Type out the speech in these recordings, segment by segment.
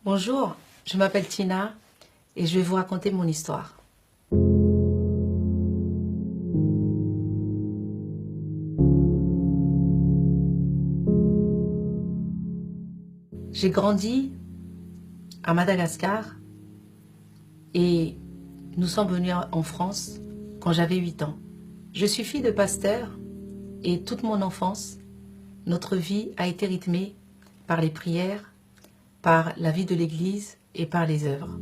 Bonjour, je m'appelle Tina et je vais vous raconter mon histoire. J'ai grandi à Madagascar et nous sommes venus en France quand j'avais 8 ans. Je suis fille de pasteur et toute mon enfance, notre vie a été rythmée par les prières, par la vie de l'église et par les œuvres.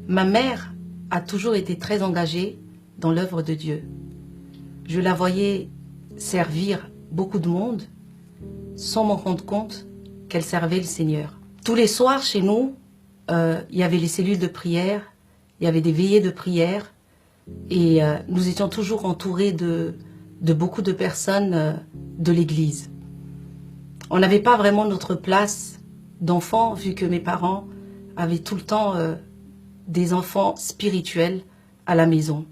Ma mère a toujours été très engagée dans l'œuvre de Dieu. Je la voyais servir beaucoup de monde sans m'en rendre compte qu'elle servait le Seigneur. Tous les soirs chez nous, il y avait les cellules de prière, il y avait des veillées de prière et nous étions toujours entourés de beaucoup de personnes de l'église. On n'avait pas vraiment notre place d'enfant vu que mes parents avaient tout le temps des enfants spirituels à la maison.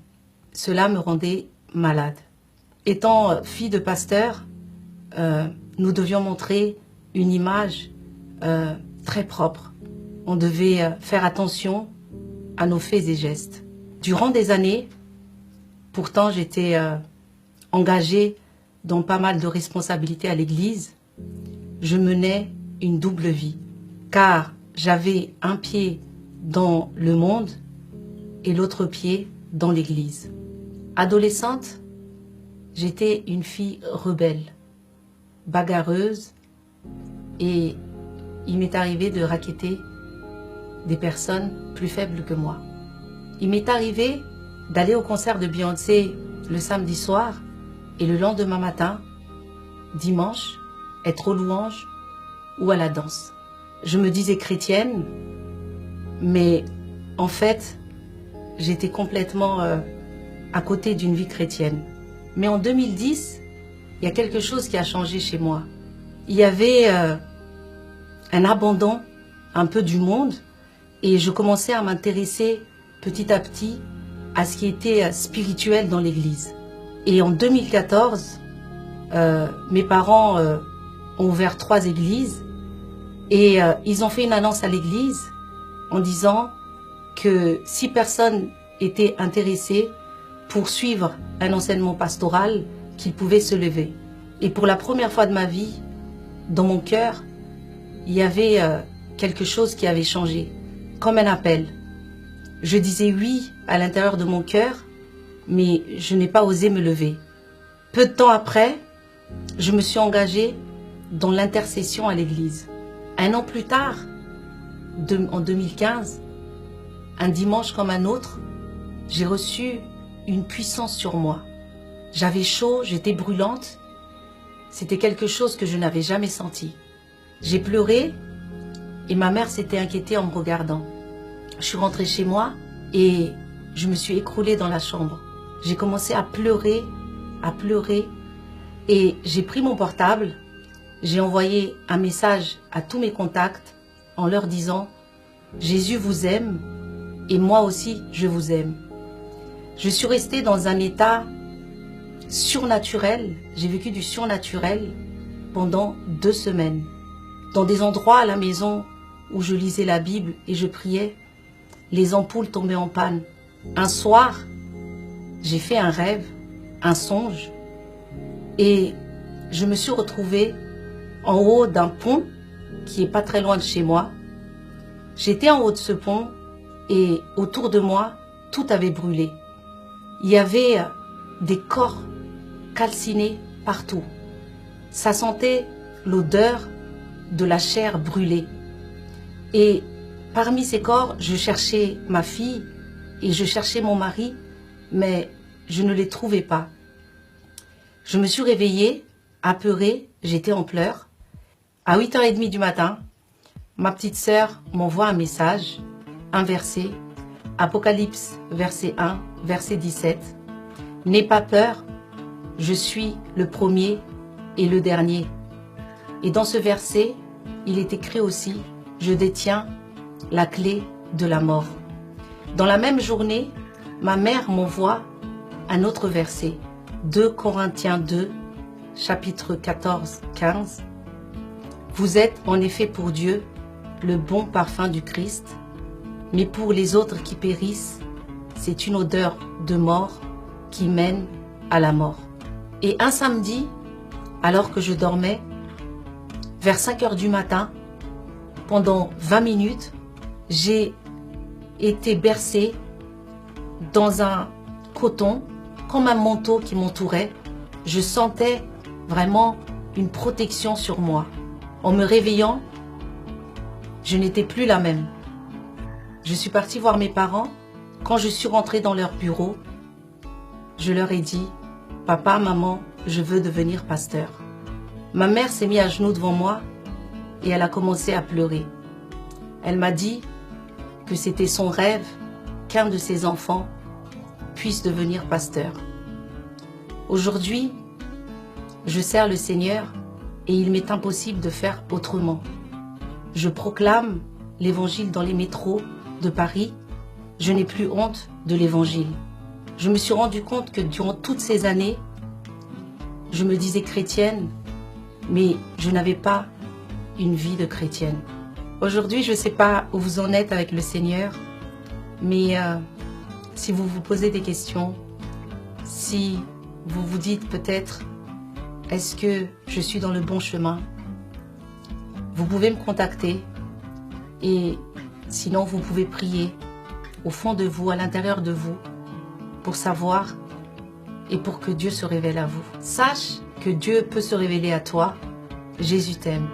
Cela me rendait malade. Étant fille de pasteur, nous devions montrer une image très propre. On devait faire attention à nos faits et gestes. Durant des années, pourtant j'étais engagée dans pas mal de responsabilités à l'église, je menais une double vie, car j'avais un pied dans le monde et l'autre pied dans l'église. Adolescente, j'étais une fille rebelle, bagarreuse, et il m'est arrivé de racketter des personnes plus faibles que moi. Il m'est arrivé d'aller au concert de Beyoncé le samedi soir et le lendemain matin, dimanche, être aux louanges ou à la danse. Je me disais chrétienne, mais en fait, j'étais complètement à côté d'une vie chrétienne. Mais en 2010, il y a quelque chose qui a changé chez moi. Il y avait un abandon un peu du monde et je commençais à m'intéresser petit à petit à ce qui était spirituel dans l'église. Et en 2014, mes parents ont ouvert 3 églises et ils ont fait une annonce à l'église en disant que si personne était intéressé pour suivre un enseignement pastoral, qu'il pouvait se lever. Et pour la première fois de ma vie, dans mon cœur, il y avait quelque chose qui avait changé, comme un appel. Je disais oui à l'intérieur de mon cœur, mais je n'ai pas osé me lever. Peu de temps après, je me suis engagée dans l'intercession à l'église. 1 an plus tard, en 2015, un dimanche comme un autre, j'ai reçu une puissance sur moi. J'avais chaud, j'étais brûlante. C'était quelque chose que je n'avais jamais senti. J'ai pleuré et ma mère s'était inquiétée en me regardant. Je suis rentrée chez moi et je me suis écroulée dans la chambre. J'ai commencé à pleurer et j'ai pris mon portable. J'ai envoyé un message à tous mes contacts en leur disant « Jésus vous aime et moi aussi je vous aime ». Je suis restée dans un état surnaturel. J'ai vécu du surnaturel pendant 2 semaines. Dans des endroits à la maison où je lisais la Bible et je priais, les ampoules tombaient en panne. Un soir, j'ai fait un rêve, un songe, et je me suis retrouvée en haut d'un pont qui est pas très loin de chez moi. J'étais en haut de ce pont et autour de moi, tout avait brûlé. Il y avait des corps calcinés partout. Ça sentait l'odeur de la chair brûlée. Et parmi ces corps, je cherchais ma fille et je cherchais mon mari, mais je ne les trouvais pas. Je me suis réveillée, apeurée, j'étais en pleurs. À 8h30 du matin, ma petite sœur m'envoie un message, un verset, Apocalypse, verset 1, verset 17. « N'aie pas peur, je suis le premier et le dernier. » Et dans ce verset, il est écrit aussi « Je détiens la clé de la mort. » Dans la même journée, ma mère m'envoie un autre verset, 2 Corinthiens 2, chapitre 14, 15. « Vous êtes en effet pour Dieu le bon parfum du Christ, mais pour les autres qui périssent, c'est une odeur de mort qui mène à la mort. Et un samedi, alors que je dormais, vers 5 heures du matin, pendant 20 minutes, j'ai été bercée dans un coton, comme un manteau qui m'entourait. Je sentais vraiment une protection sur moi. En me réveillant, je n'étais plus la même. Je suis partie voir mes parents. Quand je suis rentrée dans leur bureau, je leur ai dit « Papa, maman, je veux devenir pasteur ». Ma mère s'est mise à genoux devant moi et elle a commencé à pleurer. Elle m'a dit que c'était son rêve qu'un de ses enfants puisse devenir pasteur. Aujourd'hui, je sers le Seigneur et il m'est impossible de faire autrement. Je proclame l'évangile dans les métros de Paris. Je n'ai plus honte de l'évangile. Je me suis rendu compte que durant toutes ces années, je me disais chrétienne, mais je n'avais pas une vie de chrétienne. Aujourd'hui, je ne sais pas où vous en êtes avec le Seigneur, mais si vous vous posez des questions, si vous vous dites peut-être, est-ce que je suis dans le bon chemin? Vous pouvez me contacter et sinon vous pouvez prier au fond de vous, à l'intérieur de vous, pour savoir et pour que Dieu se révèle à vous. Sache que Dieu peut se révéler à toi. Jésus t'aime.